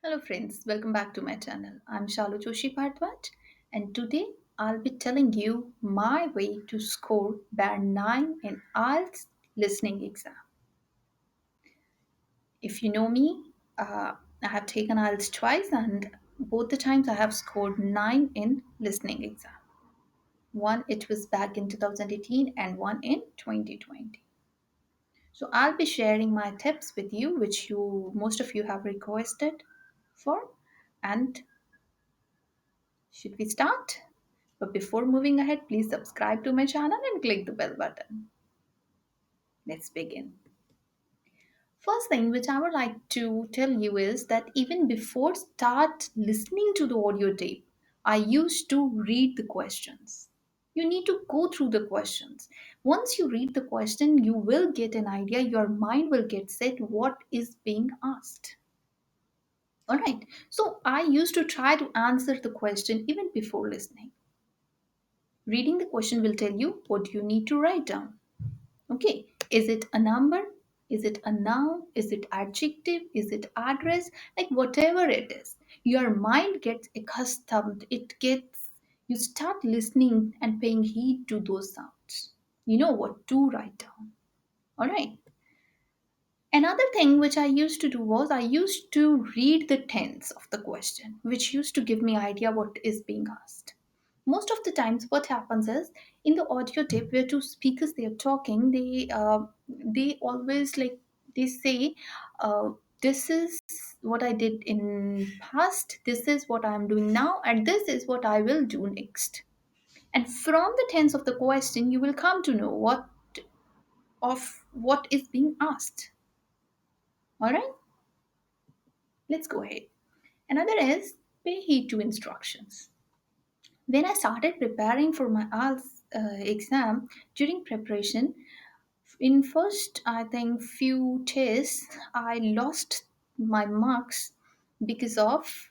Hello friends, welcome back to my channel. I'm Shalu Joshi Bhardwaj and today I'll be telling you my way to score band 9 in IELTS listening exam. If you know me, I have taken IELTS twice and both the times I have scored 9 in listening exam. One it was back in 2018 and one in 2020. So I'll be sharing my tips with you which you most of you have requested for. And should we start? But before moving ahead, please subscribe to my channel and click the bell button. Let's begin. First thing which I would like to tell you is that even before start listening to the audio tape, I used to read the questions. You need to go through the questions. Once you read the question, you will get an idea, your mind will get set what is being asked. Alright, so I used to try to answer the question even before listening. Reading the question will tell you what you need to write down. Okay, is it a number? Is it a noun? Is it adjective? Is it address? Like whatever it is, your mind gets accustomed. You start listening and paying heed to those sounds. You know what to write down. All right. Another thing which I used to do was I used to read the tense of the question, which used to give me idea what is being asked. Most of the times, what happens is in the audio tape where two speakers they are talking, they always like they say, "This is what I did in past. This is what I am doing now, and this is what I will do next." And from the tense of the question, you will come to know what is being asked. All right. Let's go ahead. Another is pay heed to instructions. When I started preparing for my IELTS exam, during preparation, in first I think few tests, I lost my marks because of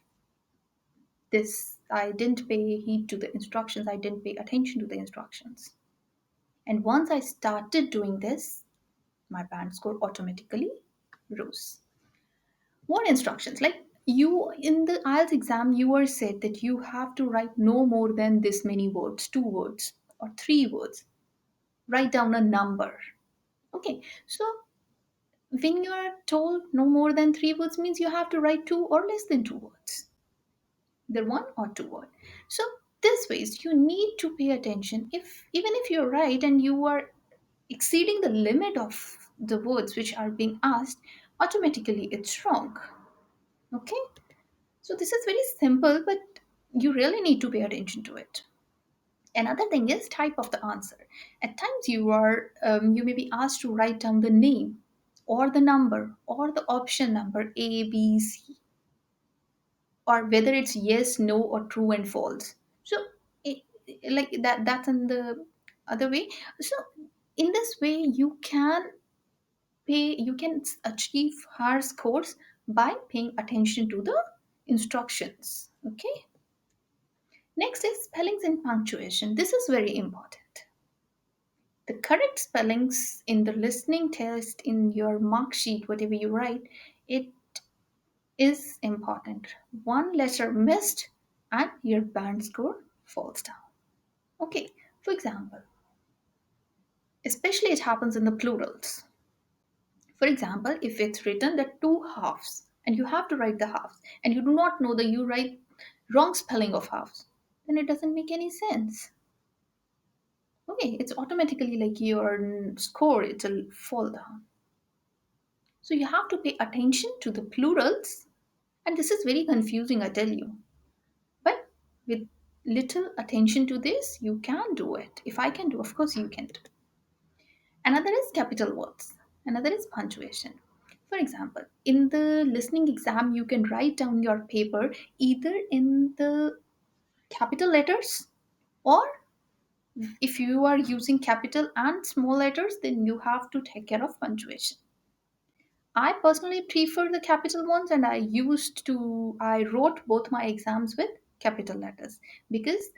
this. I didn't pay heed to the instructions. I didn't pay attention to the instructions. And once I started doing this, my band score automatically rose. What instructions? Like you in the IELTS exam, you were said that you have to write no more than this many words, 2 words or 3 words. Write down a number. Okay, so when you are told no more than 3 words means you have to write two or less than 2 words. Either 1 or 2 word. So this ways you need to pay attention. If even if you're right and you are exceeding the limit of the words which are being asked, automatically it's wrong. Okay? So this is very simple, but you really need to pay attention to it. Another thing is type of the answer. At times you may be asked to write down the name or the number or the option number A, B, C, or whether it's yes, no, or true and false. So it, like that's in the other way. So in this way you can achieve higher scores by paying attention to the instructions. Okay. Next is spellings and punctuation. This is very important. The correct spellings in the listening test, in your mark sheet, whatever you write, it is important. One letter missed and your band score falls down. Okay, for example, especially it happens in the plurals. For example, if it's written that two halves and you have to write the halves and you do not know that you write wrong spelling of halves, then it doesn't make any sense. Okay, it's automatically like your score, it'll fall down. So you have to pay attention to the plurals, and this is very confusing, I tell you. But with little attention to this, you can do it. If I can do, of course you can do. Another is capital words. Another is punctuation. For example, in the listening exam, you can write down your paper either in the capital letters, or if you are using capital and small letters, then you have to take care of punctuation. I personally prefer the capital ones, and I wrote both my exams with capital letters because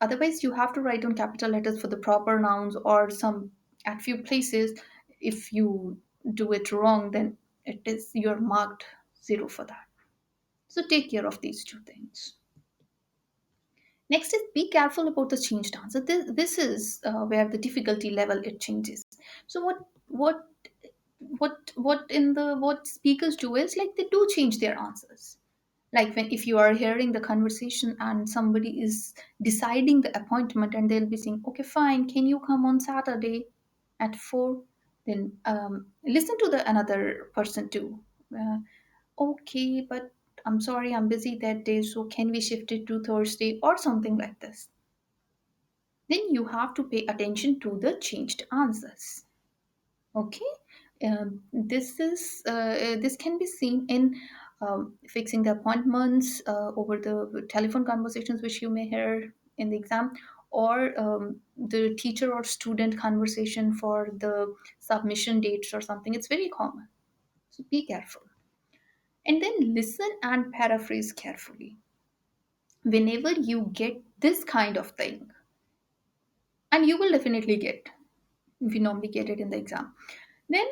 otherwise you have to write down capital letters for the proper nouns or some at few places. If you do it wrong, then you're marked zero for that. So take care of these two things. Next is be careful about the changed answer. This is where the difficulty level it changes. So what speakers do is like they do change their answers. Like when if you are hearing the conversation and somebody is deciding the appointment and they'll be saying, okay, fine, can you come on Saturday at 4? Then listen to the another person too. Okay, but I'm sorry, I'm busy that day, so can we shift it to Thursday or something like this? Then you have to pay attention to the changed answers. Okay, this can be seen in fixing the appointments over the telephone conversations which you may hear in the exam, or the teacher or student conversation for the submission dates or something. It's very common. So be careful. And then listen and paraphrase carefully. Whenever you get this kind of thing, and you will definitely get, we normally get it in the exam, then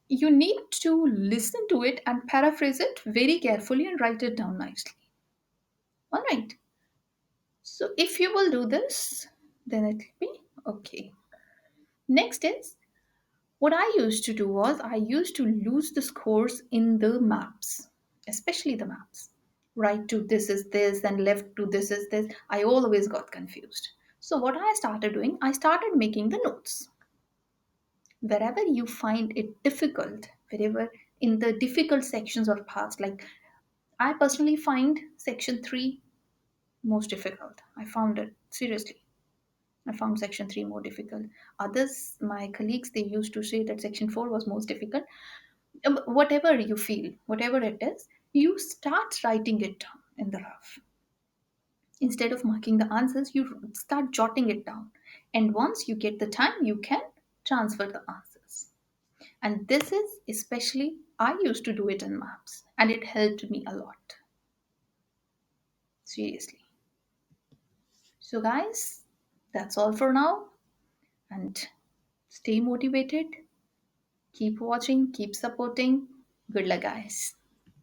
you need to listen to it and paraphrase it very carefully and write it down nicely. All right. So if you will do this, then it will be okay. Next is what I used to do was I used to lose the scores in the maps, especially the maps. Right to this is this and left to this is this. I always got confused. So what I started doing, I started making the notes. Wherever you find it difficult, wherever in the difficult sections or parts, like I personally find section 3 most difficult. I found it seriously. I found section 3 more difficult. Others, my colleagues, they used to say that section 4 was most difficult. Whatever you feel, whatever it is, you start writing it down in the rough. Instead of marking the answers, you start jotting it down. And once you get the time, you can transfer the answers. And this is especially, I used to do it in maps, and it helped me a lot. Seriously. So, guys, that's all for now. And stay motivated, keep watching, keep supporting. Good luck, guys.